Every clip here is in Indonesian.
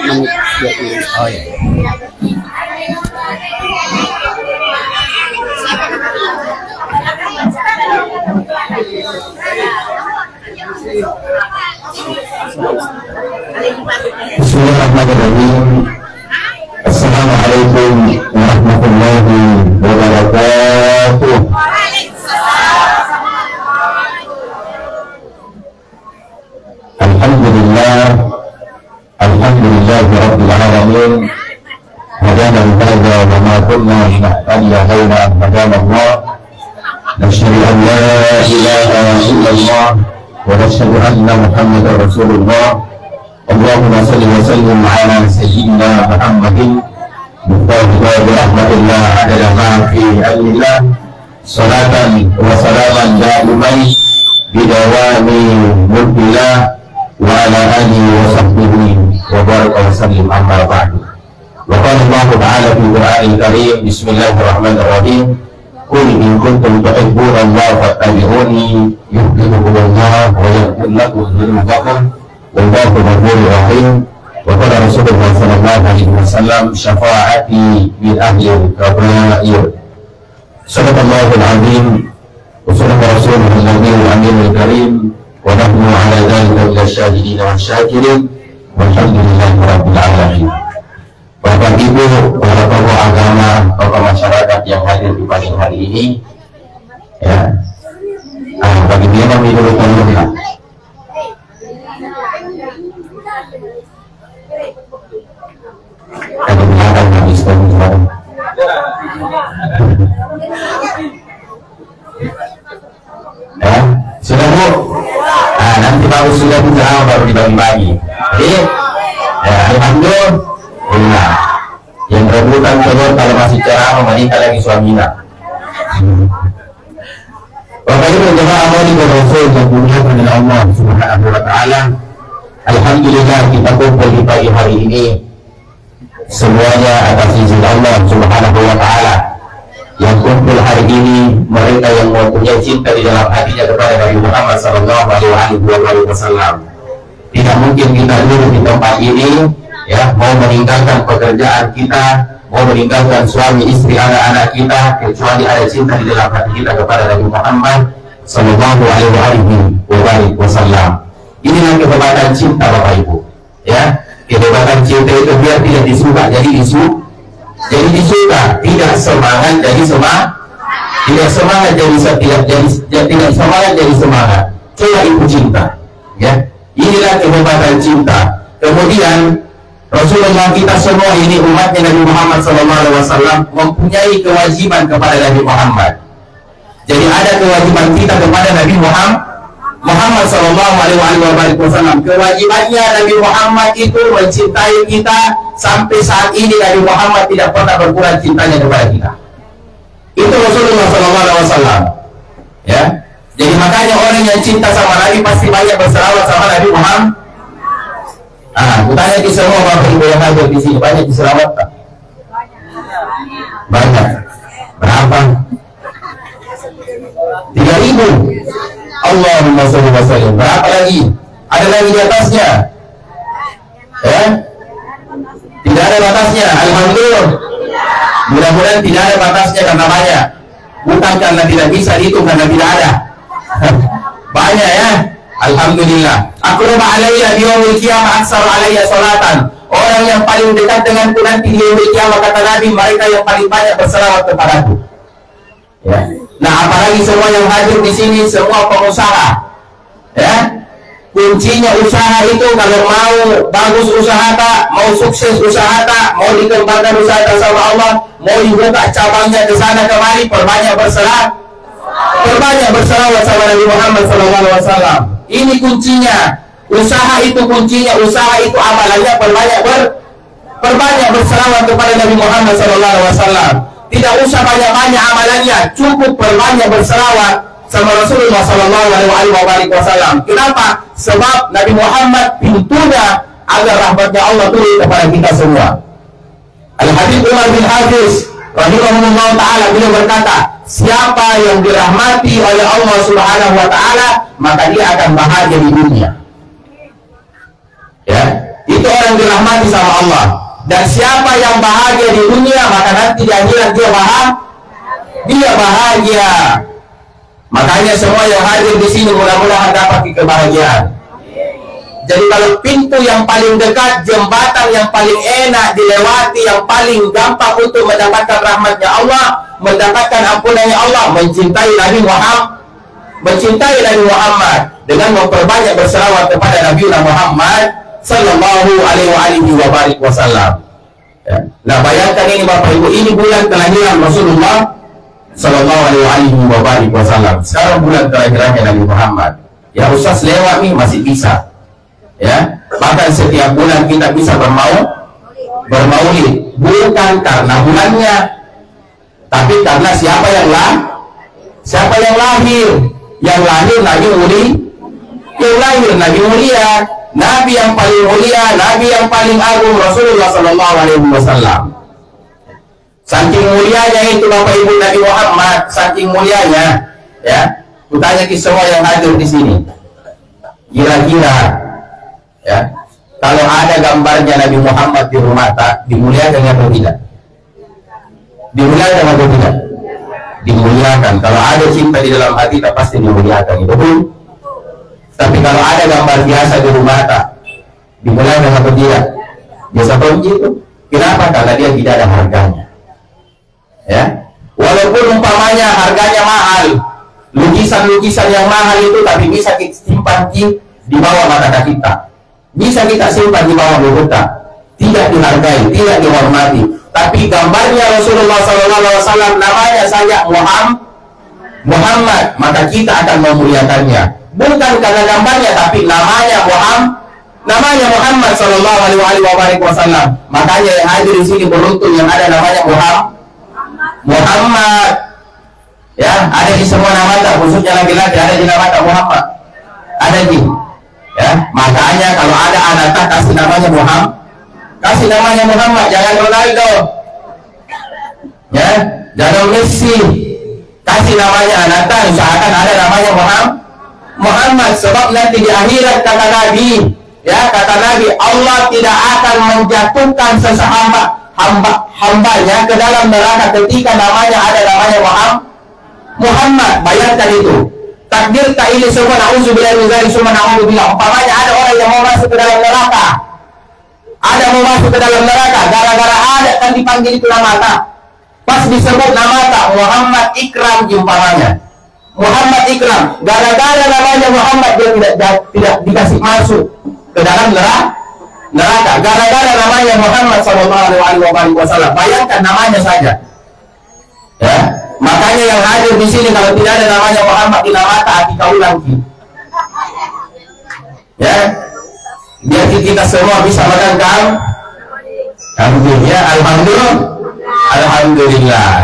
menit 20. Oh ya. Bismillahirrahmanirrahim. Assalamualaikum warahmatullahi wabarakatuh. Alhamdulillah, alhamdulillahi rabbil alamin. Hadana hadza wa ma kunna linahtadiya laula an hadana Allah. Nashhadu an la ilaha illallah wa nashhadu anna Muhammadar Rasulullah. Allahumma salli wa sallim ala sayyidina Muhammadin muftahil bi rahmatillah adada ma fi ilmillah. Salatan wa salaman da'iman bidawami mulkillah wa ala alihi wa sahbihi wa baraka wa sallim amma ba'du. Wa qala Allah ta'ala fi Qur'anil Karim, bismillahirrahmanirrahim, qul in kuntum tuhibbuna Allah fattabi'uni yuhibbukumullah wa yaghfir lakum dhunubakum wallahu ghafurur rahim. Wa qala Rasulullah sallallahu alaihi wasallam, syafaati min ahli al-kabair. Sadaqallahul azim wa sadaqa rasulul nabiyul aminul karim. Wa nahnu ala dzalika minasy syahidin wa syakirin walhamdulillahi rabbil alamin. Bapak Ibu, para tokoh agama, tokoh masyarakat yang hadir di pagi hari ini, ya, bagi dia kami dulu pemerintah. Ada belakang habis kami sekarang. Ya, sudah Bu. Nah, nanti baru sudah berjalan baru dibagi-bagi. Jadi, ya, alhamdulillah. Yang rebutan telur kalau masih cerah menikah lagi suaminya. Bapak Ibu jemaah amali Rasul yang dimuliakan oleh Allah Subhanahu wa taala. Alhamdulillah kita kumpul di pagi hari ini semuanya atas izin Allah Subhanahu wa taala. Yang kumpul hari ini mereka yang mempunyai cinta di dalam hatinya kepada Nabi Muhammad sallallahu alaihi wasallam. Tidak mungkin kita duduk di tempat ini, ya, mau meninggalkan pekerjaan kita, mau meninggalkan suami, istri, anak-anak kita, kecuali ada cinta di dalam hati kita kepada Nabi Muhammad sallallahu alaihi wasallam. Inilah kehebatan cinta Bapak Ibu, ya. Kehebatan cinta itu biar tidak disuka jadi disuka, tidak semangat jadi semangat, tidak semangat tidak semangat jadi semangat. Coba Ibu cinta, ya. Inilah kehebatan cinta. Kemudian Rasulullah kita semua ini umatnya Nabi Muhammad SAW mempunyai kewajiban kepada Nabi Muhammad. Jadi ada kewajiban kita kepada Nabi Muhammad SAW. Kewajibannya Nabi Muhammad itu mencintai kita. Sampai saat ini Nabi Muhammad tidak pernah berkurang cintanya kepada kita. Itu Rasulullah SAW. Ya. Jadi makanya orang yang cinta sama Nabi pasti banyak berselawat sama Nabi Muhammad. Kutanya di semua Bapak Ibu yang hadir di sini, banyak diselawat tak? Banyak. Berapa? 3.000. Allahumma sholli wa sallim. Berapa lagi? Ada lagi di atasnya? Ya? Tidak ada batasnya. Alhamdulillah. Mudah-mudahan tidak ada batasnya karena banyak. Bukan karena tidak bisa dihitung, karena tidak ada. Banyak ya. Alhamdulillah. Aqraba alayya biyawmil qiyamah aksar alayya salatan. Orang yang paling dekat denganku nanti di yaumil qiyamah, kata Nabi, mereka yang paling banyak berselawat kepadaku. Ya. Nah, apalagi semua yang hadir di sini semua pengusaha. Ya. Kuncinya usaha itu kalau mau bagus usaha tak, mau sukses usaha tak, mau dikembangkan usaha tak sama Allah, mau dibuka cabangnya ke sana kemari, perbanyak berselawat sama Nabi Muhammad SAW. Ini kuncinya. Usaha itu kuncinya. Usaha itu amalannya perbanyak berselawat kepada Nabi Muhammad SAW. Tidak usah banyak-banyak amalannya, cukup perbanyak berselawat sama Rasulullah SAW. Kenapa? Sebab Nabi Muhammad pintunya agar rahmatnya Allah turun kepada kita semua. Al-Habib Umar bin Hafiz rahimahullah ta'ala beliau berkata, siapa yang dirahmati oleh Allah Subhanahu wa ta'ala, maka dia akan bahagia di dunia. Ya, itu orang dirahmati sama Allah. Dan siapa yang bahagia di dunia, maka nanti di akhirat dia bahagia. Makanya semua yang hadir di sini mudah-mudahan dapat kebahagiaan. Jadi kalau pintu yang paling dekat, jembatan yang paling enak dilewati, yang paling gampang untuk mendapatkan rahmatnya Allah, mendapatkan ampunannya Allah, mencintai Nabi Muhammad dengan memperbanyak berselawat kepada Nabi Muhammad sallallahu alaihi wasallam. Ya. Nah, bayangkan ini Bapak Ibu, ini bulan kelahiran Rasulullah sallallahu alaihi wasallam. Sekarang bulan kelahirannya Nabi Muhammad. Ya, Ustaz lewat nih masih bisa. Ya, bahkan setiap bulan kita bisa bermaulid, bukan karena bulannya, tapi karena siapa yang lahir. Yang lahir Nabi mulia, Nabi yang paling mulia, Nabi yang paling agung, Rasulullah sallallahu alaihi wasallam. Saking mulianya itu Bapak Ibu Nabi Muhammad, saking mulianya, ya. Kutanya ke semua yang hadir di sini, kira-kira, ya, kalau ada gambarnya Nabi Muhammad di rumah, dimuliakan atau tidak? Dimuliakan atau tidak? Dimuliakan. Kalau ada cinta di dalam hati, tak pasti dimuliakan, itu pun. Tapi kalau ada gambar biasa di rumah, tak dimuliakan atau tidak? Biasa pun gitu. Kenapa? Karena dia tidak ada harganya. Ya, walaupun umpamanya harganya mahal, lukisan-lukisan yang mahal itu, tapi bisa kita simpan di bawah mata kita. Bisa kita simpan di bawah mahkota, tidak dihargai, tidak dihormati. Tapi gambarnya Rasulullah SAW, namanya saja Muhammad, maka kita akan memuliakannya. Bukan karena gambarnya, tapi namanya Muhammad Sallallahu Alaihi Wasallam. Makanya yang hadir di sini beruntung yang ada namanya Muhammad. Ya, ada di semua nama tak, khususnya laki-laki ada di nama tak Muhammad. Ada di. Ya, makanya kalau ada anak kasih namanya Muhammad, jangan Ronaldo, ya, jangan Messi, kasih namanya anak, usahakan ada namanya Muhammad, sebab nanti di akhirat kata Nabi, ya, kata Nabi, Allah tidak akan menjatuhkan hambanya ke dalam neraka ketika namanya Muhammad. Bayangkan itu. Takdir tak ini semua, na'udzubillah min dzalik, semua na'udzubillah. Umpamanya ada orang yang mau masuk ke dalam neraka, gara-gara ada kan dipanggil itu nama tak, pas disebut nama tak Muhammad Ikram umpamanya, Muhammad Ikram, gara-gara namanya Muhammad dia tidak dikasih masuk ke dalam neraka, gara-gara namanya Muhammad sallallahu alaihi wasallam. Bayangkan namanya saja, ya. Makanya yang hadir di sini kalau tidak ada namanya Muhammad di nama hati kau lagi, ya, biar kita semua bisa menangkal. Alhamdulillah.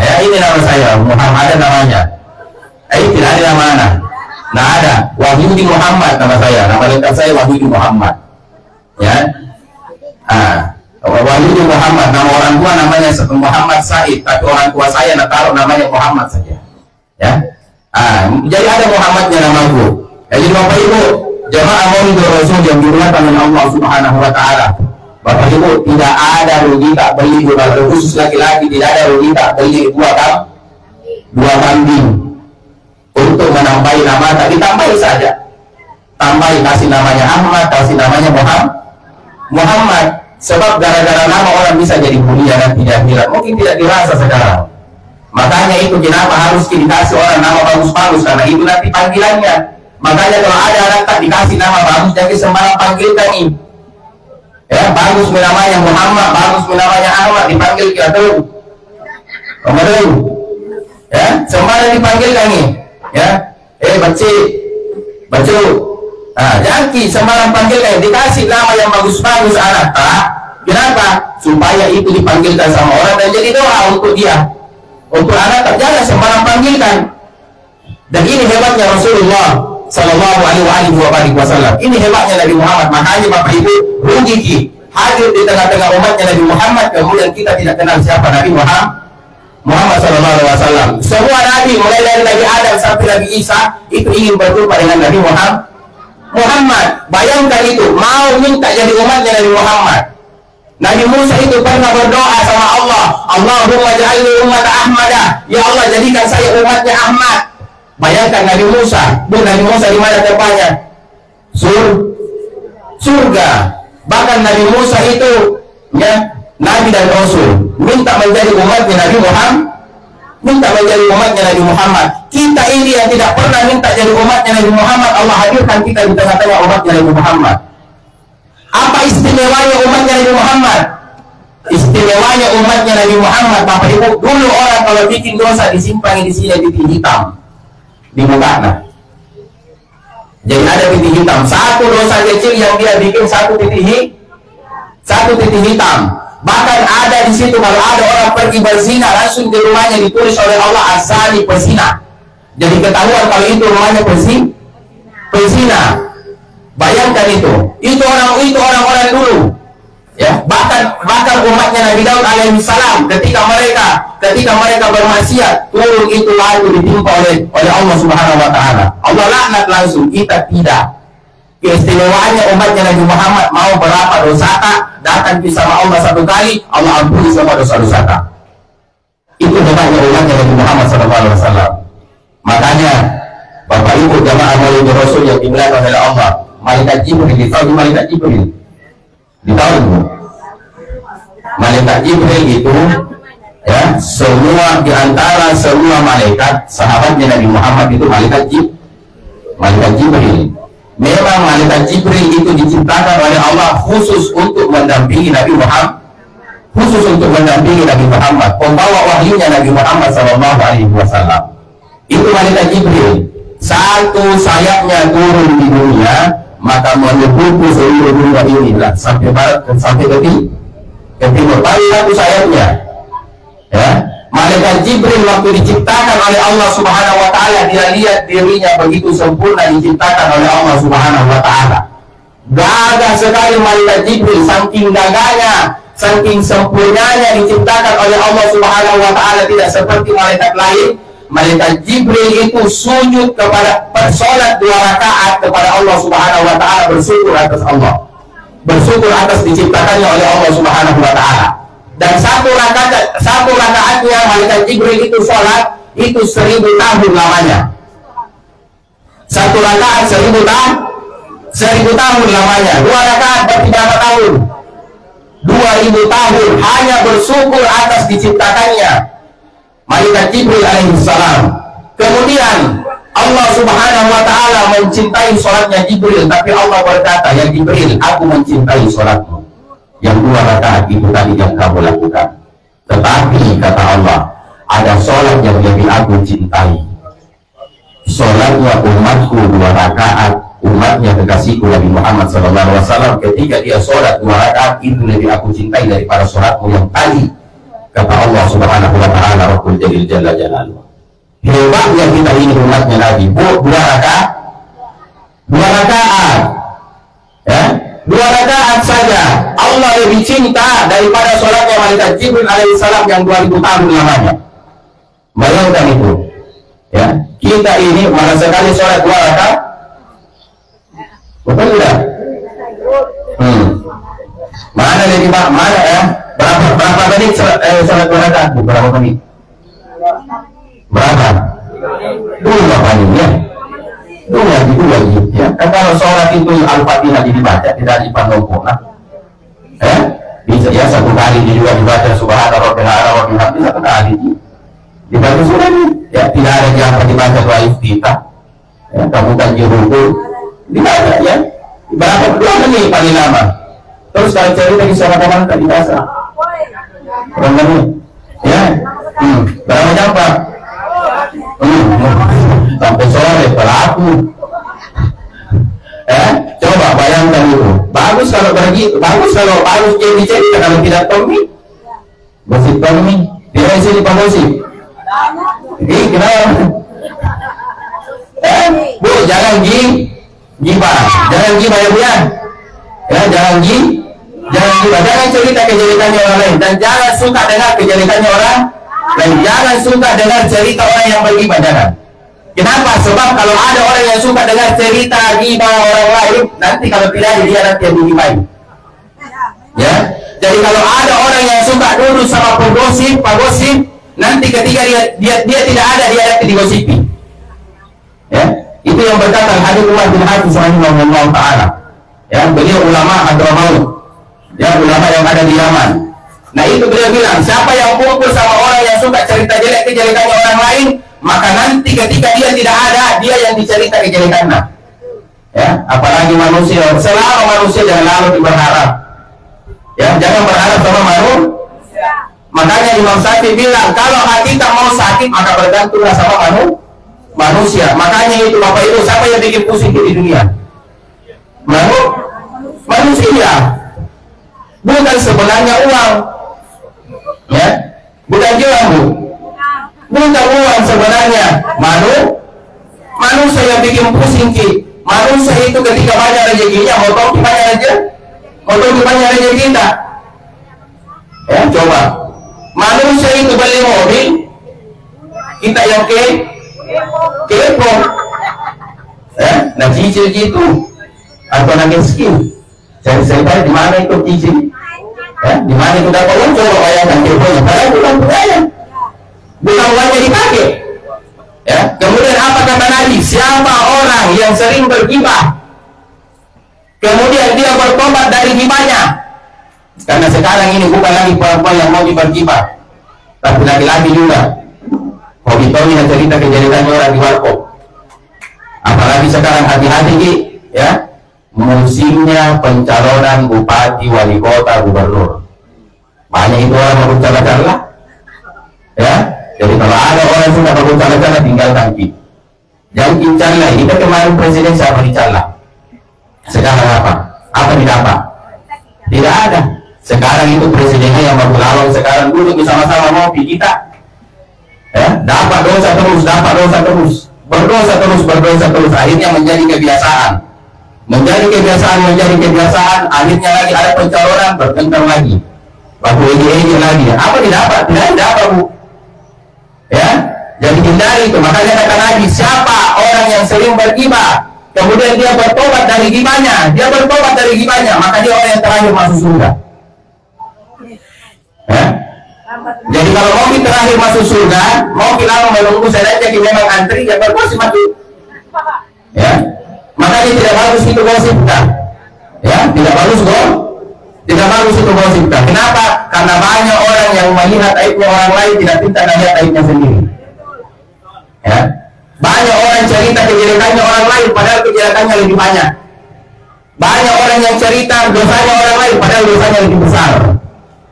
Ya, ini nama saya Muhammad, ada namanya. Tidak ada nama anak. Nah, ada Wahyudi Muhammad nama saya. Nama lengkap saya Wahyudi Muhammad. Ya. Wahyudi Muhammad, nama orang tua namanya Muhammad Said, tapi orang tua saya nak taruh namanya Muhammad saja. Ya. Jadi ada Muhammadnya namaku. Jadi Bapak Ibu, jemaah Maulid Rasul yang dimuliakan oleh Allah Subhanahu wa taala. Bapak Ibu, tidak ada rugi tak beli khusus laki-laki, tidak ada rugi tak beli dua kambing untuk menambahi nama, tapi tambahi saja. Tambahi, kasih namanya Ahmad, kasih namanya Muhammad. Sebab gara-gara nama orang bisa jadi mulia dan tidak akhirat. Mungkin tidak dirasa sekarang. Makanya itu kenapa harus dikasih orang nama bagus-bagus, karena itu nanti panggilannya. Makanya kalau ada anak tak dikasih nama bagus, jadi sembarang panggilkan ini. Ya, bagus namanya Muhammad, bagus namanya Ahmad, dipanggil kita tuh. Kemudian, ya, sembarang dipanggilkan ini. Ya, baca. Jangan sembarang panggilkan, dikasih nama yang bagus-bagus anak, kenapa? Supaya itu dipanggilkan sama orang dan jadi doa untuk dia, untuk anak, jangan sembarang panggilkan. Dan ini hebatnya Rasulullah Sallallahu Alaihi Wasallam. Ini hebatnya Nabi Muhammad. Makanya Bapak Ibu, rugi hadir di tengah-tengah umatnya Nabi Muhammad, kemudian kita tidak kenal siapa Nabi Muhammad Sallallahu Alaihi Wasallam. Semua Nabi, mulai dari Nabi Adam sampai Nabi Isa, itu ingin berjumpa dengan Nabi Muhammad. Bayangkan itu, mau minta jadi umatnya Nabi Muhammad. Nabi Musa itu pernah berdoa sama Allah, Allahumma ja'alni ummata Ahmada, ya Allah jadikan saya umatnya Ahmad. Bayangkan Nabi Musa, Nabi Musa di mana tempatnya? Surga. Bahkan Nabi Musa itu ya Nabi dan Rasul, minta menjadi umatnya Nabi Muhammad. Kita ini yang tidak pernah minta jadi umatnya Nabi Muhammad, Allah hadirkan kita di tengah-tengah umatnya Nabi Muhammad. Apa istimewanya umatnya Nabi Muhammad? Istimewanya umatnya Nabi Muhammad, Bapak Ibu, dulu orang kalau bikin dosa disimpangi di sini titik hitam di mukanya. Jadi ada titik hitam, satu dosa kecil yang dia bikin satu titik hitam. Bahkan ada di situ kalau ada orang pergi berzina, langsung di rumahnya ditulis oleh Allah azani pezina. Jadi ketahuan kalau itu rumahnya pezina. Bayangkan itu orang-orang dulu. Ya, bahkan umatnya Nabi Daud alaihissalam ketika mereka bermaksiat, turun itu lalu ditimpa oleh Allah Subhanahu wa taala. Allah laknat langsung, kita tidak. Keistimewaannya umatnya Nabi Muhammad, mau berapa dosa datang sama Allah satu kali, Allah ampuni semua dosa-dosa. Itu hebatnya umatnya Nabi Muhammad SAW. Makanya Bapak Ibu jamaah Maulid Rasul yang dimuliakan oleh Allah, malaikat Jibril, ditahu malaikat Jibril? Ditahu? Malaikat Jibril itu ya, semua diantara semua malaikat sahabatnya Nabi Muhammad itu malaikat Jibril. Memang malaikat Jibril itu diciptakan oleh Allah khusus untuk mendampingi Nabi Muhammad, pembawa wahyunya Nabi Muhammad SAW. Itu malaikat Jibril. Satu sayapnya turun di dunia, maka menyebutku seluruh dunia inilah sampai barat dan sampai ke timur. Baru satu sayapnya. Ya, malaikat Jibril waktu diciptakan oleh Allah Subhanahu wa taala, dia lihat dirinya begitu sempurna diciptakan oleh Allah Subhanahu wa taala. Gagah sekali malaikat Jibril, saking gagahnya, saking sempurnanya diciptakan oleh Allah Subhanahu wa taala, tidak seperti malaikat lain. Malaikat Jibril itu sujud kepada salat 2 rakaat kepada Allah Subhanahu wa taala, bersyukur atas diciptakannya oleh Allah Subhanahu wa taala. Dan satu rakaatnya malaikat Jibril itu sholat itu 1000 tahun lamanya. Satu rakaat 1000 tahun lamanya. 2 rakaat berarti berapa tahun? 2000 tahun hanya bersyukur atas diciptakannya malaikat Jibril alaihissalam. Kemudian Allah Subhanahu wa taala mencintai sholatnya Jibril, tapi Allah berkata, ya Jibril, aku mencintai sholatmu yang 2 rakaat itu tadi yang kamu lakukan. Tetapi kata Allah, ada sholat yang lebih aku cintai, sholatnya umatku 2 rakaat, umatnya kekasihku Nabi Muhammad SAW. Ketika dia sholat 2 rakaat itu lebih aku cintai daripada sholatmu yang tadi, kata Allah Subhanahu wa taala, Rabbul Jalil Jalla Jalaluhu. Hebatnya kita ini umatnya Nabi, 2 rakaat ya, 2 rakaat saja Allah lebih cinta daripada sholatnya malaikat Jibril alaihissalam yang 2000 tahun lamanya. Bayangkan itu ya, kita ini mana sekali sholat 2 rakaat, betul tidak? Mana lebih mana ya, berapa menit sholat 2 rakaat, berapa menit? Berapa? 2 menit ya, 2 lagi ya. Kalau sholat itu Al-Fatihah dibaca tidak dipanggil ya, bisa ya, 1 kali juga dibaca Subhana Rabbbil A'la wa bihamdihi, 1 kali dibaca sudah ya, tidak ada yang dibaca doa iftitah ya, kamu kan ruku dibaca ya, berapa 2 menit paling lama. Terus kalau cerita di sholat teman tak dibaca berapa menit ya, berapa jam Pak? Sampai sore pelaku coba bayangkan itu. Bagus kalau begitu, bagus jadi cerita. Kalau tidak Tommy musik Tommy dia sini Pak musik kenapa Bu, jangan gibah ya Bu ya, jangan gibah, jangan cerita kejelekannya orang lain, dan jangan suka dengar kejelekannya orang lain, jangan suka dengar cerita orang yang bergibah, jangan. Kenapa? Sebab kalau ada orang yang suka dengar cerita gibah orang lain, nanti kalau tidak dia nanti yang digibahi. Ya, Jadi kalau ada orang yang suka duduk sama pegosip, nanti ketika dia tidak ada, dia akan digosipi. Ya, itu yang berkata Hadits Umar bin Hafiz rahimahullah taala. Ya, beliau ulama Hadramaut. Ya, ulama yang ada di Yaman. Nah, itu beliau bilang, siapa yang kumpul sama orang yang suka cerita jelek kejelekannya orang lain, maka nanti ketika dia tidak ada, dia yang dicerita kejelekannya. Ya, apalagi manusia, selama manusia jangan lalu berharap. Ya, jangan berharap sama manusia. Makanya Imam Syafi'i bilang, kalau hati tak mau sakit, maka bergantunglah sama manusia. Makanya itu Bapak Ibu, siapa yang bikin pusing di dunia? Manusia. Bukan sebenarnya uang. Ya, bukan jual, Bu. Bukan uang sebenarnya. Manusia yang bikin pusing, Ki. Manusia itu ketika banyak rezekinya, mau tahu gimana rezeki kita? Ya, coba. Manusia itu beli mobil, kita yang kepo. Ya, nah cicil gitu. Atau nangis skin. Saya tanya di mana itu cicil? Ya, di mana itu dapat uang? Coba bayangkan keponya. Padahal bukan budaya. Bukan uangnya dipakai. Ya, kemudian apa kata Nabi? Siapa orang yang sering bergibah, kemudian dia bertobat dari gibahnya. Karena sekarang ini bukan lagi perempuan yang mau bergibah, tapi laki-laki juga. Hobi-hobi dan cerita kejadian orang di warkop. Apalagi sekarang hati-hati, ya, musimnya pencalonan bupati, wali kota, gubernur. Banyak itu orang mau bercanda-canda. Ya, jadi kalau ada orang sudah mau bercanda-canda, tinggalkan kita. Jangan kincala. Kita kemarin presiden siapa dicala? Sekarang apa? Apa didapat? Tidak ada. Sekarang itu presidennya yang berlawan. Sekarang duduk bersama-sama ngopi kita. Ya, dapat dosa terus, berdosa terus. Akhirnya menjadi kebiasaan. Akhirnya lagi ada pencalonan, bertengkar lagi. Baku ejek lagi. Apa didapat? Tidak dapat, Bu. Ya, jadi hindari itu. Makanya kata Nabi, siapa orang yang sering bergibah, kemudian dia bertobat dari gibahnya, maka dia orang yang terakhir masuk surga. Ya? Jadi kalau mau kita terakhir masuk surga, mau kita menunggu saja kita memang antri, ya bergosip masuk. Ya, makanya tidak bagus itu gosipkan. Ya, tidak bagus itu gosipkan. Kenapa? Karena banyak orang yang melihat aibnya orang lain, tidak pintar melihat aibnya sendiri. Ya, banyak orang cerita kejelekannya orang lain, padahal kejelekannya lebih banyak. Banyak orang yang cerita dosanya orang lain, padahal dosanya lebih besar.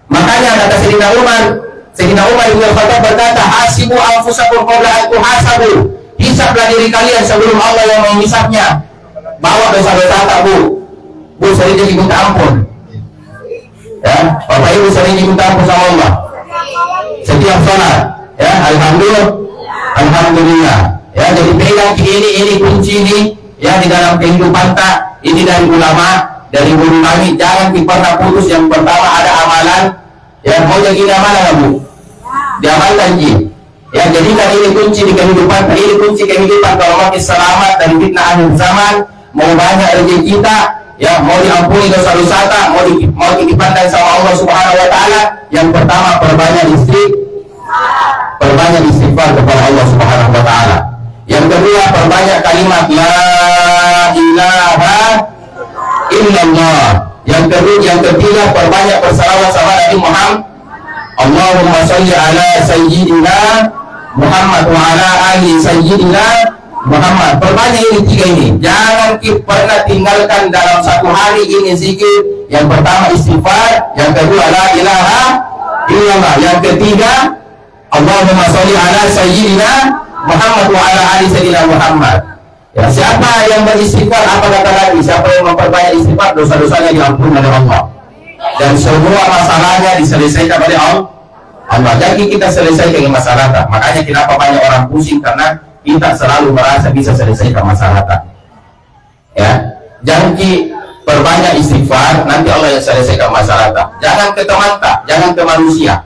Makanya kata Sayyidina Umar bin Khattab berkata, hasibu anfusakum qabla an tuhasabu. Hisablah diri kalian sebelum Allah yang menghisapnya. Bawa dosa-dosa tak, Bu sering jadi minta ampun. Ya, Bapak Ibu sering minta ampun sama Allah setiap sholat. Ya, alhamdulillah. Ya, jadi pegang ini kunci ini, ya, di dalam kehidupan tak. Ini dari ulama, dari guru kami. Jangan pernah putus. Yang pertama ada amalan. Ya, mau jadi amalan, Bu, diamalkan, Ji. Ya, jadikan ini kunci di kehidupan. Ini kunci kehidupan kalau mau selamat dari fitnah akhir zaman, mau banyak rezeki kita, ya, mau diampuni dosa-dosa kita, mau dipandang sama Allah Subhanahu wa taala. Yang pertama perbanyak istighfar kepada Allah Subhanahu wa taala. Yang kedua perbanyak kalimat la ilaha illallah. Yang ketiga perbanyak bersalawat sama Nabi Muhammad. Allahumma sholli ala sayyidina Muhammad wa ala ali sayyidina Muhammad. Perbanyak ini tiga ini. Jangan pernah tinggalkan dalam satu hari ini zikir. Yang pertama istighfar, yang kedua la ilaha illallah, yang ketiga Allahumma sholli ala sayyidina Muhammad wa ala ali sayyidina Muhammad. Ya, siapa yang beristighfar, apa kata lagi? Siapa yang memperbanyak istighfar, dosa-dosanya diampuni oleh Allah. Dan semua masalahnya diselesaikan oleh Allah. Jadi kita selesaikan masalah. Makanya kenapa banyak orang pusing, karena kita selalu merasa bisa selesaikan masalah. Ya, jangan perbanyak istighfar, nanti Allah yang selesaikan masalah. Jangan ke teman, jangan ke manusia.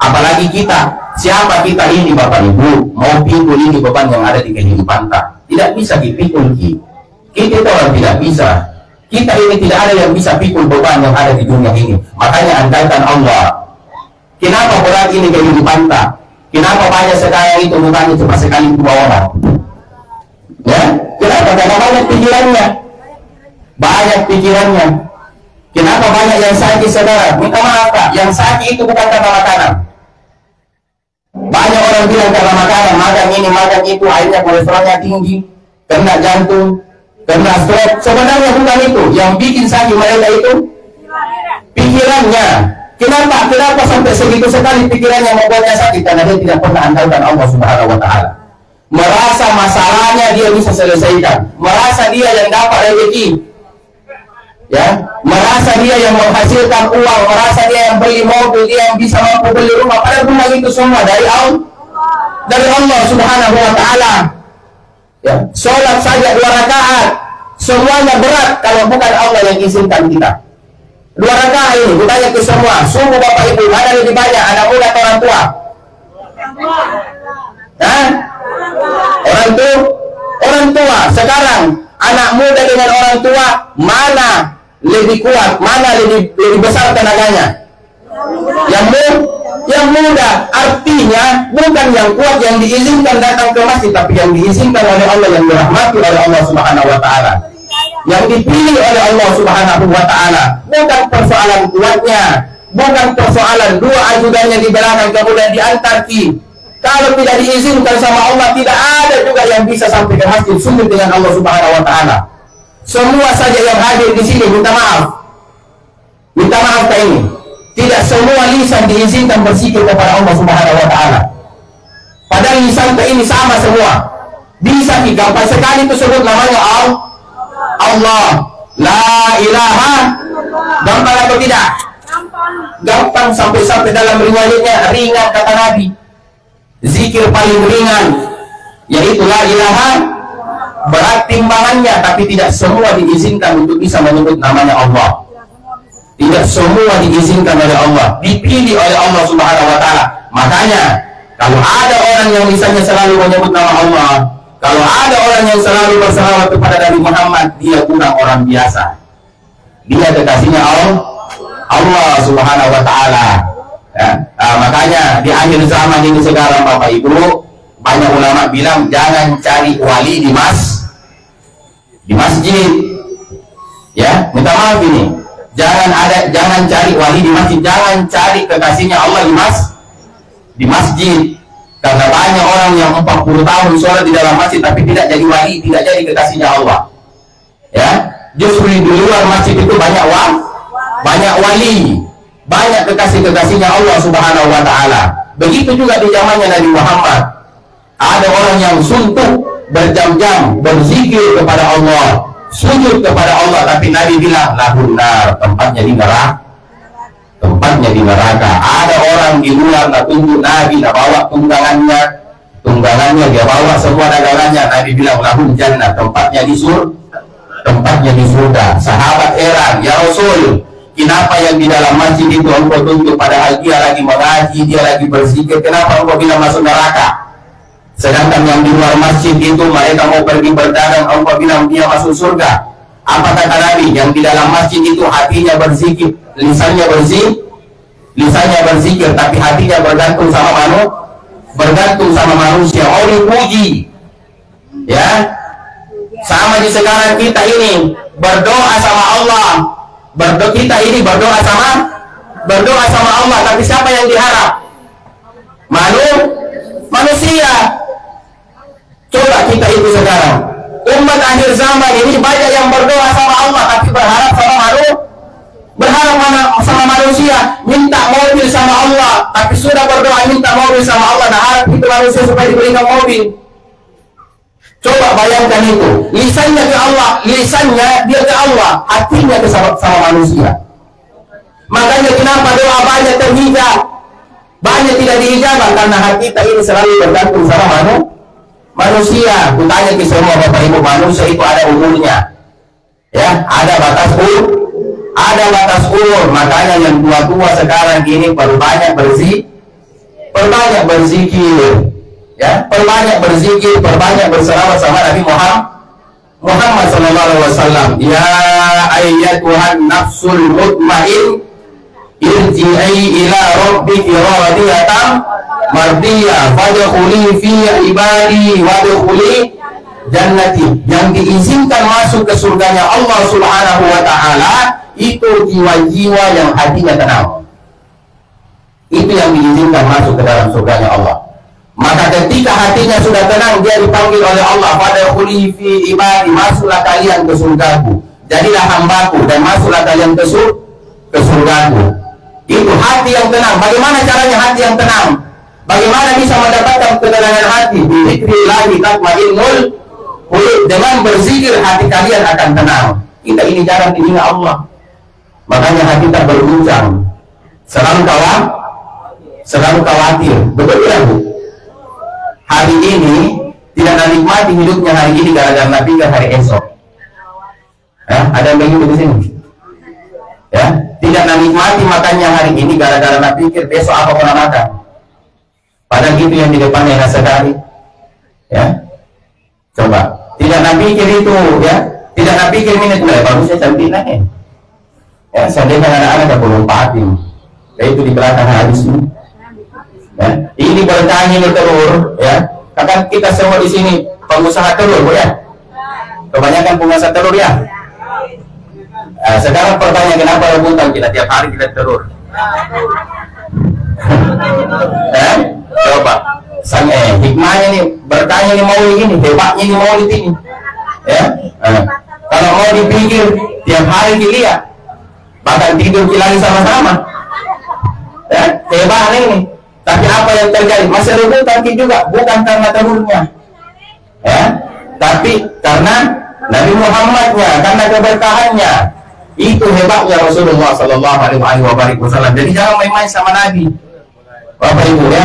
Apalagi kita. Siapa kita ini, Bapak Ibu? Mau pikul ini beban yang ada di kehidupan tak? Tidak bisa dipikul, kita itu orang tidak bisa. Kita ini tidak ada yang bisa pikul beban yang ada di dunia ini. Makanya andalkan Allah. Kenapa berat ini kehidupan kita? Kenapa banyak sekarang itu bukannya cuma sekali 2 orang? Ya, kenapa? Karena banyak pikirannya. Banyak pikirannya. Kenapa banyak yang sakit, saudara? Minta maaf, Pak. Yang sakit itu bukan karena makanan. Banyak orang bilang karena makanan, makan ini, makan itu, akhirnya kolesterolnya tinggi, kena jantung, kena stroke. Sebenarnya bukan itu. Yang bikin sakit mereka itu pikirannya. Kenapa? Kenapa sampai segitu sekali pikirannya membuatnya sakit? Karena dia tidak pernah andalkan Allah Subhanahu wa Ta'ala. Merasa masalahnya dia bisa selesaikan, merasa dia yang dapat rezeki, ya, merasa dia yang menghasilkan uang, merasa dia yang beli mobil, dia yang bisa mampu beli rumah. Padahal bukan itu semua dari Allah Subhanahu wa Ta'ala. Ya, sholat saja 2 rakaat semuanya berat kalau bukan Allah yang izinkan kita. 2 rakaat ini bertanya ke semua, sungguh Bapak Ibu, mana lebih banyak anak muda atau orang tua? Hah? Orang tua. Sekarang anak muda dengan orang tua, mana lebih kuat, mana lebih besar tenaganya? Yang muda. Artinya bukan yang kuat yang diizinkan datang ke masjid, tapi yang diizinkan oleh Allah, yang dirahmati oleh Allah Subhanahu wa Ta'ala, yang dipilih oleh Allah Subhanahu wa Ta'ala. Bukan persoalan kuatnya, bukan persoalan 2 ajudannya di belakang kemudian diantarki. Kalau tidak diizinkan sama Allah, tidak ada juga yang bisa sampai ke masjid sujud dengan Allah Subhanahu wa Ta'ala. Semua saja yang hadir di sini minta maaf Pak ini. Tidak semua lisan diizinkan berzikir kepada Allah Subhanahu wa Ta'ala. Padahal lisan ini sama semua. Bisa gampang sekali itu sebut namanya Allah. La ilaha. Gampang atau tidak? Gampang, sampai dalam riwayatnya ringan kata Nabi. Zikir paling ringan yaitu la ilaha, berat timbangannya, tapi tidak semua diizinkan untuk bisa menyebut namanya Allah. Tidak semua diizinkan oleh Allah, dipilih oleh Allah Subhanahu wa Ta'ala. Makanya kalau ada orang yang lisannya selalu menyebut nama Allah, kalau ada orang yang selalu berselawat kepada Nabi Muhammad, dia bukan orang biasa. Dia kekasihnya Allah Subhanahu wa Ta'ala. Ya, makanya di akhir zaman ini sekarang Bapak Ibu, banyak ulama bilang jangan cari wali di masjid. Ya, minta maaf ini. Jangan cari wali di masjid, jangan cari kekasihnya Allah di masjid. Karena banyak orang yang 40 tahun sholat di dalam masjid tapi tidak jadi wali, tidak jadi kekasihnya Allah. Ya, justru di luar masjid itu banyak wali, banyak kekasih-kekasihnya Allah Subhanahu wa Ta'ala. Begitu juga di zamannya Nabi Muhammad. Ada orang yang suntuk berjam-jam berzikir kepada Allah, sujud kepada Allah, tapi Nabi bilang lahunar, tempatnya di neraka. Ada orang di luar nggak tunjuk Nabi, nggak bawa tunggangannya dia bawa semua dagangannya. Nabi bilang lahun jannah, tempatnya di surga. Sahabat heran, ya Rasul, kenapa yang di dalam masjid itu engkau tunjuk, padahal dia lagi mengaji, dia lagi berzikir, kenapa engkau bilang masuk neraka? Sedangkan yang di luar masjid itu mereka mau pergi berdagang, engkau bilang dia masuk surga. Apa kata Nabi? Yang di dalam masjid itu hatinya berzikir, lisannya berzikir, tapi hatinya bergantung sama manusia. Oleh puji, ya. Sama di sekarang kita ini berdoa sama Allah. Kita ini berdoa sama Allah, tapi siapa yang diharap? Manusia. Coba kita itu sekarang, umat akhir zaman ini banyak yang berdoa sama Allah tapi berharap sama manusia. Minta mobil sama Allah tapi sudah berdoa minta mobil sama Allah, nah harap itu manusia supaya diberikan mobil. Coba bayangkan itu, lisannya ke Allah, lisannya dia ke Allah, hatinya ke sama manusia. Makanya kenapa doa banyak terhijab, banyak tidak diijabah, karena hati kita ini selalu bergantung sama manusia. Kutanya ke semua Bapak Ibu, manusia itu ada umurnya, ya, ada batas umur. Makanya yang tua-tua sekarang ini perbanyak berzikir, ya, perbanyak berselawat sama Muhammad sallallahu alaihi wasallam, ya ayyatuhan nafsul mutmain irji'i ila rabbiki radiyatan mardiyah fadkhuli fi ibadi wadkhuli jannati. Yang diizinkan masuk ke surganya Allah Subhanahu wa taala itu jiwa-jiwa yang hatinya tenang. Itu yang diizinkan masuk ke dalam surganya Allah. Maka ketika hatinya sudah tenang, dia dipanggil oleh Allah, fadkhuli fi ibadi, masuklah kalian ke surgaku, jadilah hambaku dan masuklah kalian ke surgaku. Itu hati yang tenang. Bagaimana caranya hati yang tenang? Bagaimana bisa mendapatkan ketenangan hati? Bizikrillahi tatmainnul qulub. Dengan berzikir hati kalian akan tenang. Kita ini jarang diingat Allah, makanya hati tak berguncang, selalu khawatir. Betul tidak, Bu? Hari ini tidak menikmati hidupnya hari ini gara-gara Nabi ke hari esok. Ya, ada yang begitu di sini? Ya, tidak menikmati makannya hari ini gara-gara pikir besok apa mau makan. Padahal itu yang di depannya enak sekali. Ya, coba tidak pikir itu, ya, tidak pikir minit mulai bagusnya cantik nih. Ya, seandainya anak-anak tak perlu patin, itu di belakang hadis ini. Ya, ini bertanya ini telur, ya. Kakak kita semua di sini pengusaha telur, Bu, ya. Kebanyakan pengusaha telur, ya. Sekarang pertanyaan, kenapa rebutan kita tiap hari kita telur? Coba, hikmahnya nih, bertanya nih mau ini, hebatnya nih mau ini, ya. Kalau mau dipikir tiap hari dilihat, bahkan tidur lagi sama-sama, ya, hebat ini. Tapi apa yang terjadi? Masih rebutan juga, bukan karena telurnya, ya, tapi karena Nabi Muhammadnya, karena keberkahannya. Itu hebatnya Rasulullah Sallallahu Alaihi Wasallam. Jadi jangan main-main sama Nabi, Bapak Ibu, ya.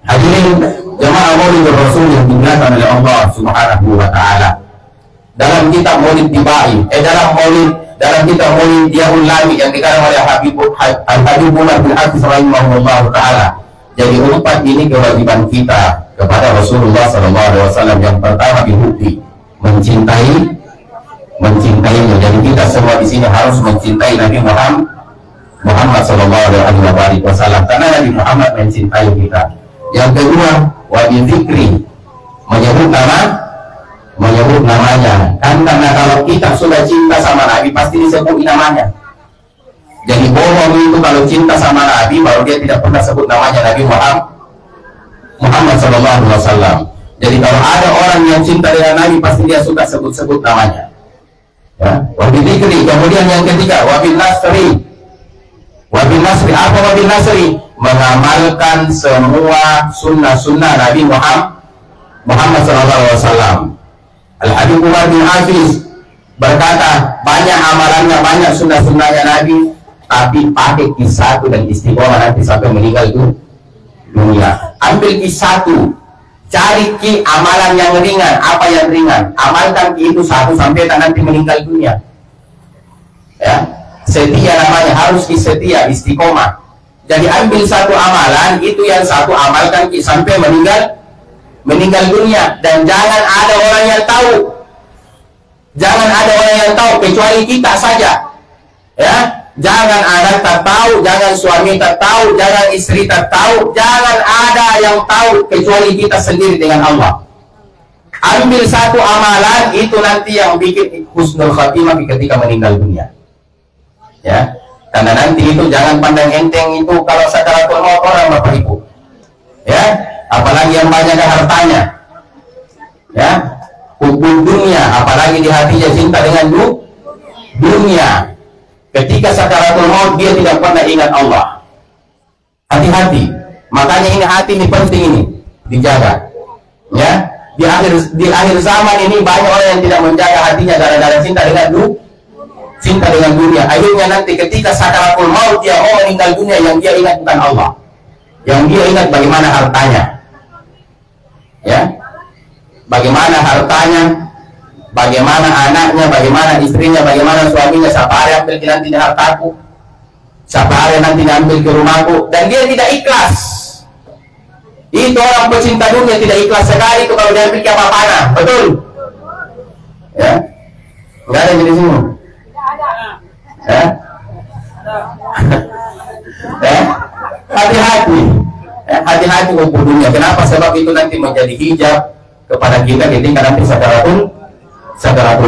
Hadirin jemaah Maulid Rasul yang dimuliakan oleh Allah Subhanahu Wa Taala. Dalam kitab Maulid Tibai, dalam kitab Maulid Diyaul Lami yang dikarang oleh Habibullah bin Hafiz rahimahullah Taala. Jadi empat ini kewajiban kita kepada Rasulullah Sallallahu Alaihi Wasallam. Yang pertama dibukti mencintainya. Jadi kita semua di sini harus mencintai Nabi Muhammad Sallallahu Alaihi Wasallam karena Nabi Muhammad mencintai kita. Yang kedua, wa bizikri, menyebut namanya. Kan karena kalau kita sudah cinta sama Nabi pasti disebut namanya. Jadi bohong itu kalau cinta sama Nabi baru dia tidak pernah sebut namanya Nabi Muhammad Sallallahu Alaihi Wasallam. Jadi kalau ada orang yang cinta dengan Nabi pasti dia suka sebut-sebut namanya. Ya, wabil dzikri. Kemudian yang ketiga, wabil nasri. Wabil nasri, apa wabil nasri? Mengamalkan semua sunnah-sunnah Nabi Muhammad Sallallahu Alaihi Wasallam. Al-Habib Umar bin Hafiz berkata, banyak amalannya, banyak sunnah-sunnahnya Nabi, tapi pakai kisah dan istiqomah nanti sampai meninggal dunia. Ambil kisah, cari amalan yang ringan. Apa yang ringan? Amalkan itu satu sampai nanti meninggal dunia. Ya, setia namanya, harus setia, istiqomah. Jadi ambil satu amalan, itu yang satu amalkan sampai meninggal dunia. Dan jangan ada orang yang tahu. Jangan ada orang yang tahu kecuali kita saja. Ya, jangan anak tak tahu, jangan suami tak tahu, jangan istri tak tahu, jangan ada yang tahu kecuali kita sendiri dengan Allah. Ambil satu amalan, itu nanti yang bikin husnul khatimah ketika meninggal dunia. Ya, karena nanti itu jangan pandang enteng itu kalau sakaratul maut orang, Bapak Ibu. Ya, apalagi yang banyak hartanya. Ya, hukum dunia, apalagi di hatinya cinta dengan dunia. Ketika sakaratul maut dia tidak pernah ingat Allah. Hati-hati. Makanya ini hati ini penting, ini dijaga. Ya, di akhir zaman ini banyak orang yang tidak menjaga hatinya gara-gara cinta dengan dunia. Akhirnya nanti ketika sakaratul maut dia mau meninggal dunia, yang dia ingat bukan Allah. Yang dia ingat bagaimana hartanya. Ya. Bagaimana hartanya, bagaimana anaknya, bagaimana istrinya, bagaimana suaminya. Siapa hari ambil nanti di hartaku, siapa hari nanti ambil ke rumahku, dan dia tidak ikhlas. Itu orang pecinta dunia tidak ikhlas sekali itu kalau dia ambil ke apa-apa. Betul. Ya, nggak ada di sini. Ya, hati-hati, hati-hati untuk dunia. Kenapa? Sebab itu nanti menjadi hijab kepada kita ketika nanti sakaratul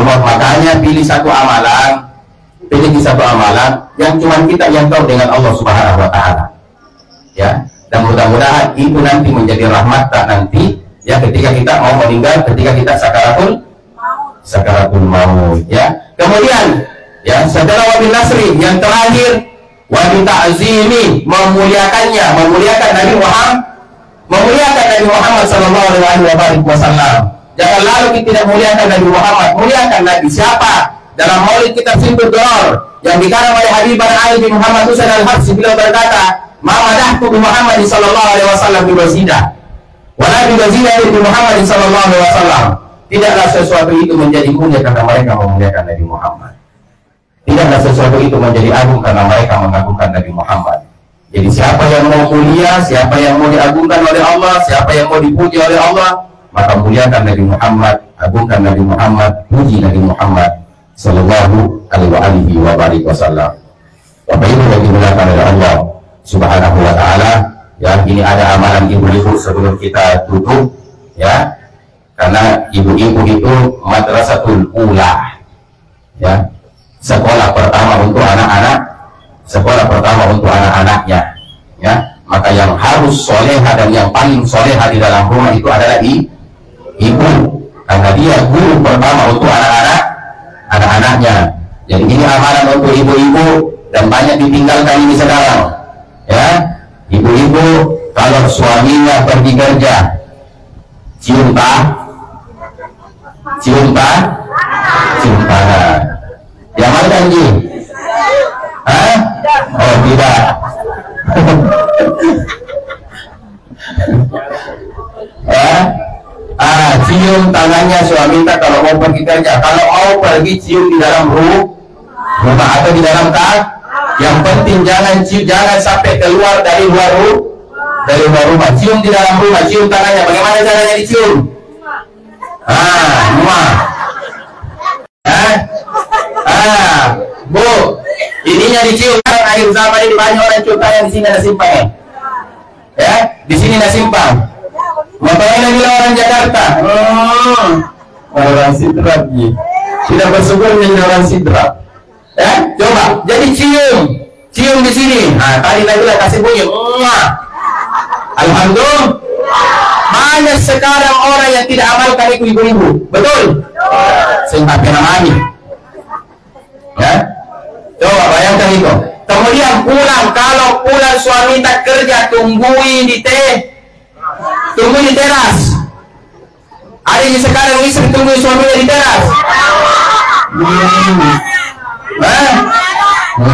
maut. Makanya pilih satu amalan, yang cuma kita yang tahu dengan Allah Subhanahu Wa Taala. Ya, dan mudah-mudahan itu nanti menjadi rahmat nanti. Ya, ketika kita mau meninggal, ketika kita sakaratul maut. Ya, kemudian ya, setelah wabil nasri yang terakhir wabil ta'zimi, memuliakan Nabi Muhammad sallallahu alaihi wasallam. Jangan lalu kita tidak muliakan Nabi Muhammad, muliakan Nabi. Siapa? Dalam maulid kitab Simpul Doror yang dikarang oleh Habib Ali bin Muhammad Husain Al-Habsyi, beliau berkata, "Ma madahtu bi Muhammad sallallahu alaihi wasallam bi wasidah, wala bi wasidah bi Muhammad sallallahu alaihi wasallam." Tidaklah sesuatu itu menjadi mulia karena mereka memuliakan Nabi Muhammad. Tidaklah sesuatu itu menjadi agung karena mereka mengagungkan Nabi Muhammad. Jadi siapa yang mau mulia, siapa yang mau diagungkan oleh Allah, siapa yang mau dipuji oleh Allah, maka muliakan Nabi Muhammad, agungkan Nabi Muhammad, puji Nabi Muhammad sallallahu alaihi wasallam. Bapak Ibu yang dimuliakan oleh Allah Subhanahu wa taala, ya, ini ada amalan ibu-ibu sebelum kita tutup, ya. Karena ibu-ibu itu madrasatul ula, ya, sekolah pertama untuk anak-anaknya, ya. Maka yang harus soleha dan yang paling soleha di dalam rumah itu adalah ibu, karena dia guru pertama untuk anak-anaknya. Jadi ini amalan untuk ibu-ibu dan banyak ditinggalkan ini sekarang, ya. Ibu-ibu kalau suaminya pergi kerja, cium tangan. Diamalkan Ji? Hah? Oh tidak. Ya, cium tangannya suami kita kalau mau pergi kerja. Kalau mau pergi cium di dalam rumah atau di dalam yang penting jangan sampai keluar dari luar rumah. Cium di dalam rumah, cium tangannya. Bagaimana caranya dicium? Bu, ininya dicium. Akhir zaman ini banyak orang cium tangan. Di sini ada simpang, ya. Di sini ada simpang. Makanya bilang orang Jakarta, orang Sidrap, sudah bersyukur menjadi orang Sidrap. Ya, coba, jadi cium di sini. Nah, tadi Nabila kasih bunyi, alhamdulillah. Banyak sekarang orang yang tidak amalkan itu ibu-ibu, betul? Sehingga namanya, ya. Coba bayangkan itu. Kemudian kalau pulang suami tak kerja, tungguin di teras. Ada yang sekarang istri tunggu suaminya di teras.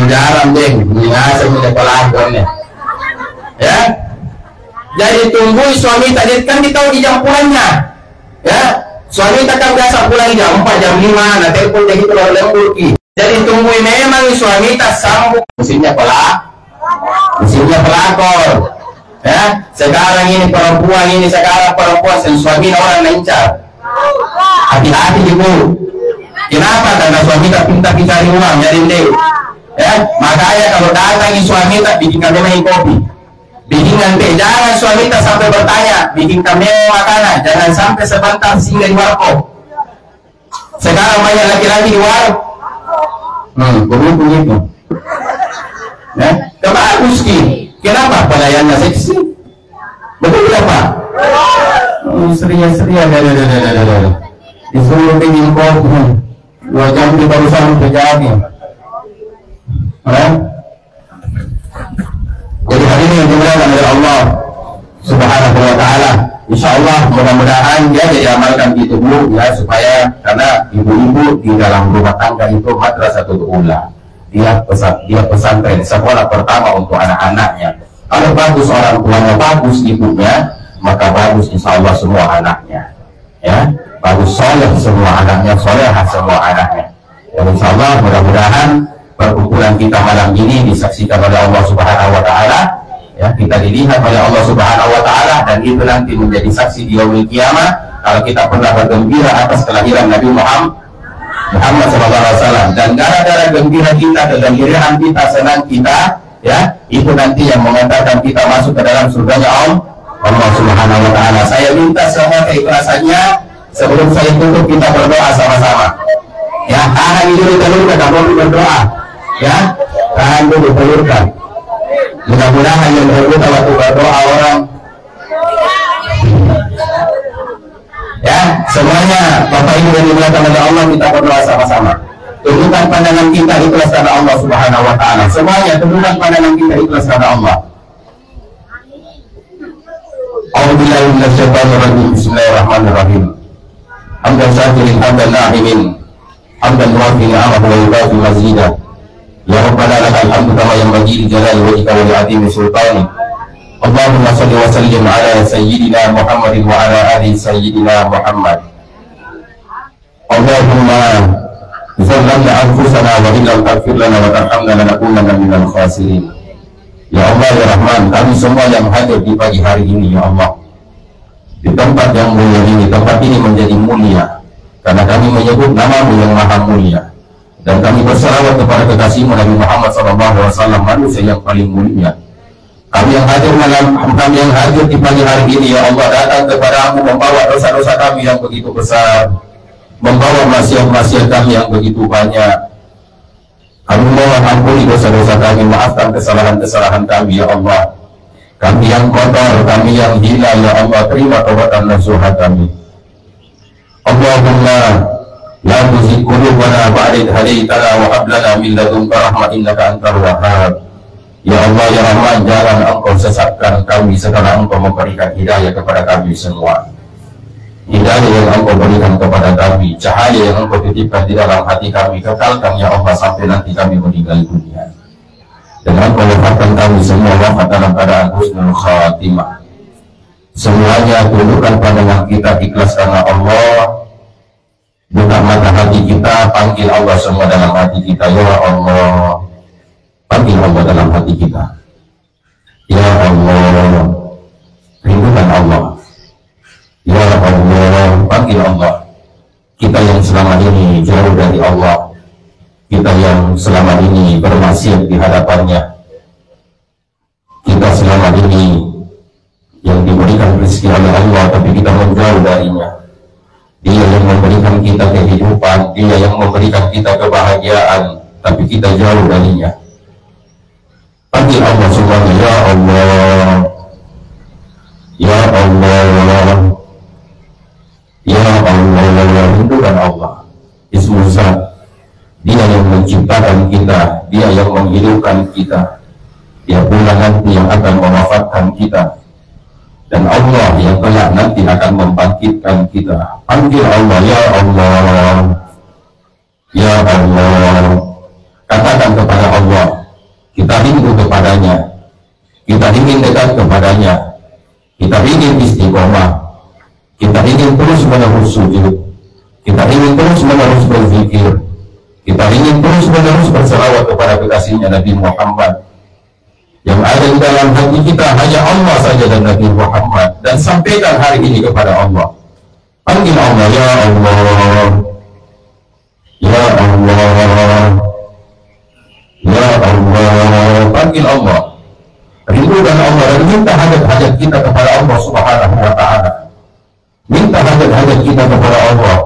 Jarang deh, biasa punya pelakonnya. Ya, jadi tunggu suami tadi kan kita tahu di jam pulangnya. Ya, suami tak kan biasa pulang jam 4, jam 5, nah telepon dia gitu lalu lembur. Jadi tungguin memang suami tak sambung. Mesinnya pelakor. Ya, sekarang ini perempuan suami orang lancar. Hati-hati ibu. Kenapa? Karena suami tak pintar cari uang, jadi deh. Ya, makanya kalau datang suami tak bikinkan memang kopi, bikinkan teh. Jangan suami tak sampai bertanya, bikinkan memang makanan. Jangan sampai sebentar singgah di warkop. Sekarang banyak laki-laki di warkop. Begitu. Ya, bagus ki. Kenapa? Pelayannya seksi. Betul tidak Pak? Serius. Disuruh bikin kopi. 2 jam di baru sampai jadi. Jadi hari ini dimuliakan oleh Allah Subhanahu wa taala. Insyaallah mudah-mudahan dia diamalkan gitu Bu, ya, supaya karena ibu-ibu di dalam rumah tangga itu madrasatul ula. Dia pesantren, sekolah pertama untuk anak-anaknya. Kalau bagus orang tuanya, bagus ibunya, maka bagus insyaallah semua anaknya. Ya, bagus soleh semua anaknya, solehah semua anaknya. Dan insyaallah mudah-mudahan perkumpulan kita malam ini disaksikan oleh Allah Subhanahu wa taala, ya, kita dilihat oleh Allah Subhanahu wa taala, dan itu nanti menjadi saksi di yaumil kiamah kalau kita pernah bergembira atas kelahiran Nabi Muhammad SAW. Dan gara-gara gembira kita, kegembiraan kita, senang kita, ya, itu nanti yang mengantarkan kita masuk ke dalam surganya Allah Subhanahu wa Ta'ala. Saya minta semua keikhlasannya. Sebelum saya tutup, kita berdoa sama-sama. Ya, tahan dulu, telurkan, kalau berdoa. Ya, tahan dulu, telurkan. Mudah-mudahan yang berdoa waktu berdoa orang. Ya, semuanya Bapak Ibu yang dimuliakan oleh Allah, kita berdoa sama-sama. Tundukkan pandangan kita ikhlas karena Allah Subhanahu wa Ta'ala. Semuanya tundukkan pandangan kita ikhlas karena Allah. A'udzubillahi minasyaitonir rajim. Bismillahirrahmanirrahim. Hamdan syakirin hamdan na'imin. Hamdan muwafi ni'amahu wa yudafi mazidah. Ya Rabbana lakal hamdu kama yanbaghi li jalali wajhika wa li 'azimi sultanik. Allahumma shalli wa sallim ala sayyidina Muhammadin wa ala ali sayyidina Muhammad. Allahumma zalamna anfusana wa illam taghfir lana wa tarhamna lanakunanna minal khasirin. Ya Allah ya Rahman, kami semua yang hadir di pagi hari ini ya Allah, di tempat yang mulia ini, tempat ini menjadi mulia karena kami menyebut namamu yang maha mulia, dan kami bersalawat kepada kekasihmu Nabi Muhammad SAW, manusia yang paling mulia. Kami yang hadir di pagi hari ini ya Allah, datang kepadamu membawa dosa-dosa kami yang begitu besar, membawa maksiat-maksiat kami yang begitu banyak. Kami mohon ampuni dosa-dosa kami, maafkan kesalahan-kesalahan kami ya Allah. Kami yang kotor, kami yang hina ya Allah, terima taubat nasuha kami. Allahumma la tuzigh qulubana ba'da idh hadaytana wa hab lana min ladunka rahmatan innaka antal wahhab. Ya Allah ya Rahman, jangan Engkau sesatkan kami setelah Engkau memberikan hidayah kepada kami semua. Hidayah yang Engkau berikan kepada kami, cahaya yang Engkau titipkan di dalam hati kami, kekalkan ya Allah sampai nanti kami meninggal dunia. Dan Engkau wafatkan kami semua wafat dalam keadaan husnul khatimah. Semuanya tundukkan pandangan kita ikhlas karena Allah. Buka mata hati kita, panggil Allah semua dalam hati kita. Ya Allah, panggil Allah dalam hati kita. Ya Allah, rindukan Allah. Ya Allah, panggil Allah. Kita yang selama ini jauh dari Allah, kita yang selama ini bermaksiat di hadapannya, kita selama ini yang diberikan rezeki oleh Allah tapi kita menjauh darinya. Dia yang memberikan kita kehidupan, Dia yang memberikan kita kebahagiaan, tapi kita jauh darinya. Panggil Allah semuanya. Ya Allah, ya Allah, ya Allah, rindukan Allah. Ismu Zat, Dia yang menciptakan kita, Dia yang menghidupkan kita, Dia pula nanti yang akan mewafatkan kita, dan Allah yang kelak nanti akan membangkitkan kita. Panggil Allah. Ya Allah, ya Allah. Katakan kepada Allah, kita rindu kepadanya, kita ingin dekat kepadanya, kita ingin istiqomah, kita ingin terus menerus sujud, kita ingin terus menerus berzikir, kita ingin terus menerus berselawat kepada kekasihnya Nabi Muhammad. Yang ada di dalam hati kita hanya Allah saja dan Nabi Muhammad, dan sampaikan hari ini kepada Allah. Panggil Allah. Ya Allah, ya Allah, ya Allah. Panggil Allah, rindukan Allah, dan minta hajat-hajat kita kepada Allah Subhanahu wa Ta'ala. Minta hajat-hajat kita kepada Allah.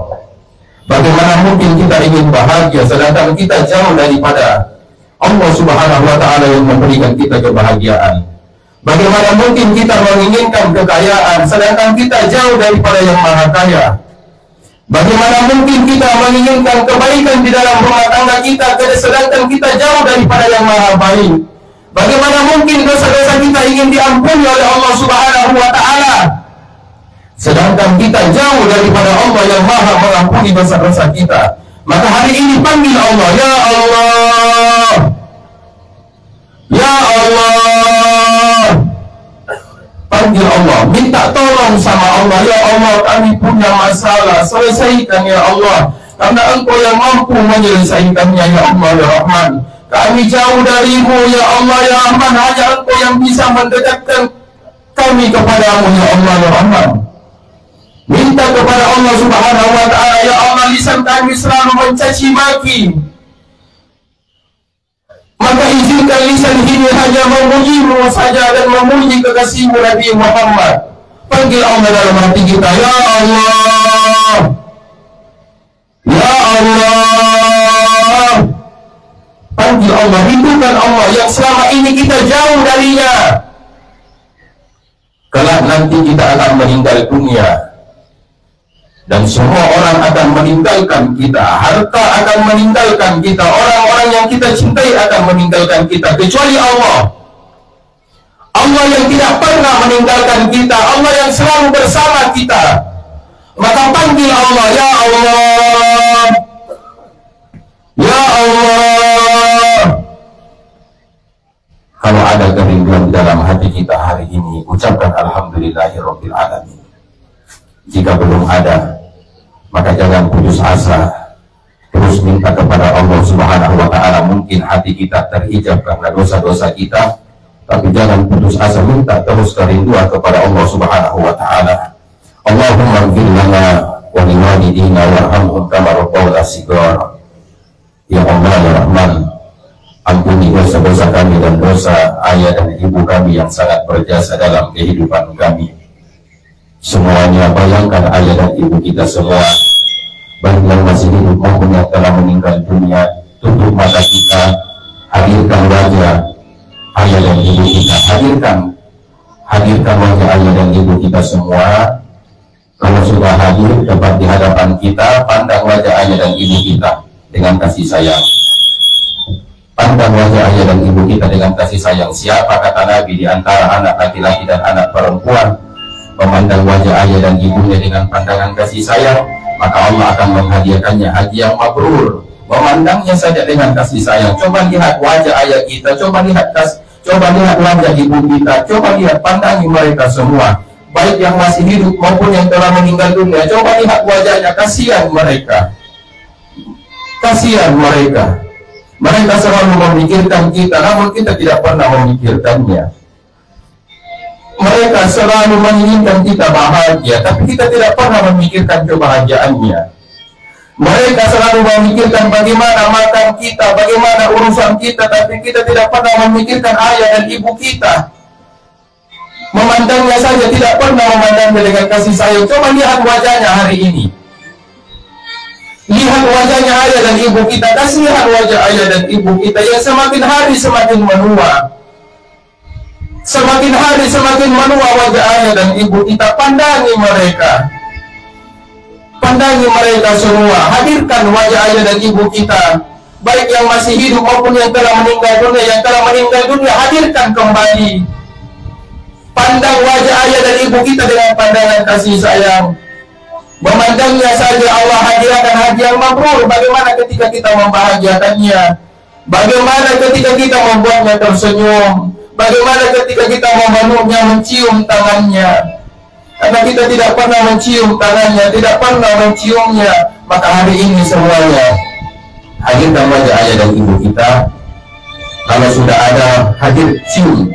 Bagaimana mungkin kita ingin bahagia sedangkan kita jauh daripada Allah Subhanahu wa Ta'ala yang memberikan kita kebahagiaan? Bagaimana mungkin kita menginginkan kekayaan sedangkan kita jauh daripada yang maha kaya? Bagaimana mungkin kita menginginkan kebaikan di dalam rumah tangga kita sedangkan kita jauh daripada yang maha baik? Bagaimana mungkin dosa-dosa kita ingin diampuni oleh Allah Subhanahu wa Ta'ala sedangkan kita jauh daripada Allah yang maha mengampuni dosa-dosa kita? Maka hari ini panggil Allah. Ya Allah, ya Allah. Panggil Allah, minta tolong sama Allah. Ya Allah, kami punya masalah, selesaikan ya Allah, karena Engkau yang mampu menyelesaikannya ya Allah ya Rahman. Kami jauh darimu ya Allah ya Rahman, hanya Engkau yang bisa mendekatkan kami kepadamu ya Allah ya Rahman. Minta kepada Allah Subhanahu wa ta'ala, ya Allah, lisan kami selalu mencaci maki, maka izinkan lisan ini hanya memujimu saja dan memuji kekasihmu Nabi Muhammad. Panggil Allah dalam hati kita, ya Allah, ya Allah. Panggil Allah, rindukan Allah yang selama ini kita jauh darinya. Kelak nanti kita akan meninggal dunia, dan semua orang akan meninggalkan kita, harta akan meninggalkan kita, orang-orang yang kita cintai akan meninggalkan kita, kecuali Allah. Allah yang tidak pernah meninggalkan kita, Allah yang selalu bersama kita. Maka panggil Allah, ya Allah, ya Allah. Kalau ada kerinduan di dalam hati kita hari ini, ucapkan alhamdulillahirabbil alamin. Jika belum ada, maka jangan putus asa, terus minta kepada Allah Subhanahu wa ta'ala. Mungkin hati kita terhijab karena dosa-dosa kita, tapi jangan putus asa, minta terus kerinduan kepada Allah Subhanahu wa ta'ala. Allahumma ighfir lana wa liwalidina warhamhum kama rabbawna shighara. Ya Allah, ya Rahman, ampuni dosa-dosa kami dan dosa ayah dan ibu kami yang sangat berjasa dalam kehidupan kami. Semuanya, bayangkan ayah dan ibu kita semua, baik yang masih hidup maupun yang telah meninggal dunia. Tutup mata kita, hadirkan wajah ayah dan ibu kita, hadirkan wajah ayah dan ibu kita semua. Kalau sudah hadir tepat di hadapan kita, pandang wajah ayah dan ibu kita dengan kasih sayang. Pandang wajah ayah dan ibu kita dengan kasih sayang. Siapa, kata Nabi, di antara anak laki-laki dan anak perempuan memandang wajah ayah dan ibunya dengan pandangan kasih sayang, maka Allah akan menghadiahkannya haji yang mabrur. Memandangnya saja dengan kasih sayang. Coba lihat wajah ayah kita, coba lihat wajah ibu kita, coba lihat, pandangi mereka semua, baik yang masih hidup maupun yang telah meninggal dunia. Coba lihat wajahnya, kasihan mereka, kasihan mereka. Mereka selalu memikirkan kita, namun kita tidak pernah memikirkannya. Mereka selalu menginginkan kita bahagia, tapi kita tidak pernah memikirkan kebahagiaannya. Mereka selalu memikirkan bagaimana makan kita, bagaimana urusan kita, tapi kita tidak pernah memikirkan ayah dan ibu kita. Memandangnya saja, tidak pernah memandangnya dengan kasih sayang. Coba lihat wajahnya hari ini. Lihat wajahnya ayah dan ibu kita, kasihan wajah ayah dan ibu kita yang semakin hari semakin menua. Semakin hari semakin menua wajah ayah dan ibu kita. Pandangi mereka, pandangi mereka semua. Hadirkan wajah ayah dan ibu kita, baik yang masih hidup maupun yang telah meninggal dunia. Yang telah meninggal dunia, hadirkan kembali. Pandang wajah ayah dan ibu kita dengan pandangan kasih sayang. Memandangnya saja Allah hadiahkan haji yang mabrur. Bagaimana ketika kita membahagiakannya? Bagaimana ketika kita membuatnya tersenyum? Bagaimana ketika kita memeluknya, mencium tangannya? Karena kita tidak pernah mencium tangannya, tidak pernah menciumnya. Maka hari ini semuanya, hadirkan wajah ayah dan ibu kita. Kalau sudah ada, hadir, cium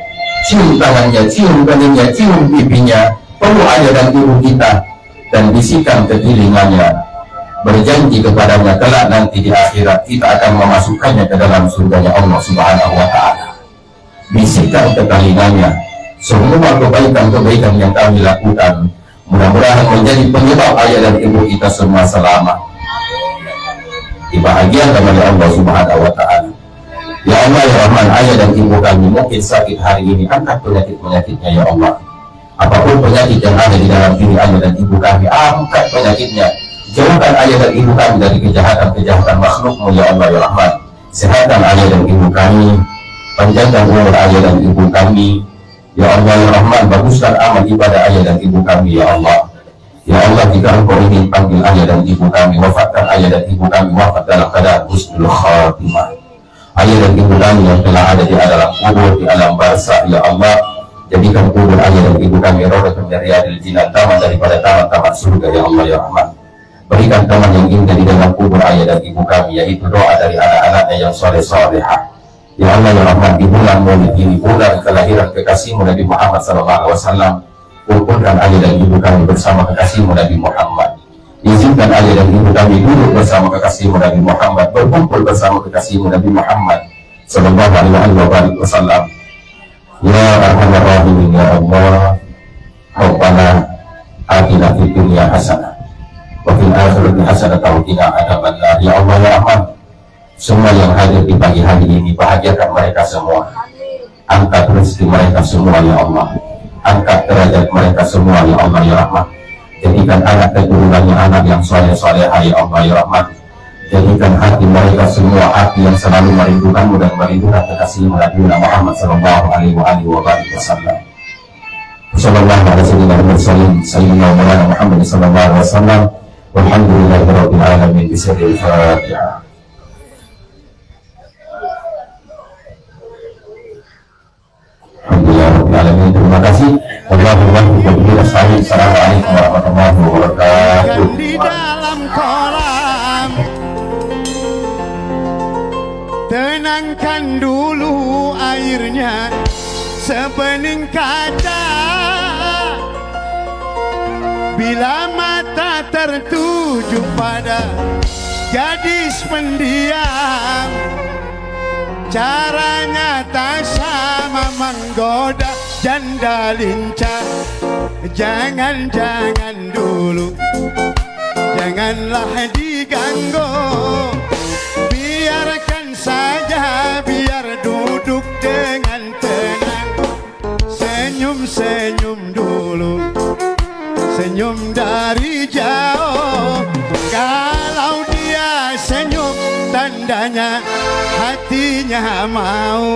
tangannya, cium keningnya, cium pipinya. Perlu ayah dan ibu kita, dan bisikan ke telinganya, berjanji kepadanya kelak nanti di akhirat kita akan memasukkannya ke dalam surganya Allah Subhanahu wa ta'ala. Bisikan ke telinganya semua kebaikan-kebaikan yang kami lakukan, mudah-mudahan menjadi penyebab ayah dan ibu kita semua selamat, dibahagiakan oleh Allah Subhanahu wa ta'ala. Ya Allah, ya Rahman, ayah dan ibu kami mungkin sakit hari ini, angkat penyakit-penyakitnya ya Allah. Apapun penyakit yang ada di dalam diri ayah dan ibu kami, angkat penyakitnya. Jauhkan ayah dan ibu kami dari kejahatan-kejahatan makhlukmu ya Allah, ya Rahman. Sehatkan ayah dan ibu kami, panjangkan umur ayah dan ibu kami ya Allah, ya Rahman. Baguskan amal ibadah ayah dan ibu kami ya Allah. Ya Allah, jika Engkau ingin panggil ayah dan ibu kami, wafatkan ayah dan ibu kami wafat dalam keadaan husnul khatimah. Ayah dan ibu kami yang telah ada di alam kubur, di alam barzakh ya Allah, jadikan kubur ayah dan ibu kami rawdatun min riyadil jinan, taman daripada taman-taman surga ya Allah, ya Rahman. Berikan taman yang indah di dalam kubur ayah dan ibu kami, yaitu doa dari anak-anaknya yang soleh-solehah ya Allah, ya Rahman. Di bulan Maulid ini, bulan kelahiran kekasihmu Nabi Muhammad SAW, Kumpulkan ayah dan ibu kami bersama kekasihmu Nabi Muhammad. Izinkan ayah dan ibu kami duduk bersama kekasihmu Nabi Muhammad, berkumpul bersama kekasihmu Nabi Muhammad sallallahu alaihi wasallam. Ya Arhamar Rahimin, ya Allah, Rabbana atina fid dunya hasanah wa fil akhirati hasanah wa qina adzabannar. Ya Allah, ya Rahman, semua yang hadir di pagi hari ini, bahagiakan mereka semua. Angkat rezeki mereka semua, ya Allah. Angkat derajat mereka semua, ya Allah, ya Rahman. Jadikan anak keturunannya anak yang soleh-solehah, ya Allah, ya Rahman. Jadikan hati mereka semua hati yang selalu merindukanmu dan merindukan kekasihmu Nabi Muhammad sallallahu alaihi wasallam. Sallallahu alaihi wasallam. Sayyidina Muhammad sallallahu alaihi wasallam. Walhamdulillahirabbil alamin. Bismillahil Fatihah. Alhamdulillah, terima kasih. Assalamualaikum warahmatullahi wabarakatuh. Di dalam kolam, tenangkan dulu airnya sebening kaca. Bila mata tertuju pada gadis pendiam, caranya tak sama menggoda janda lincah. Jangan dulu, janganlah diganggu. Biarkan saja, biar duduk dengan tenang. Senyum-senyum dulu, senyum dari jauh. Kalau dia senyum, tandanya hatinya mau.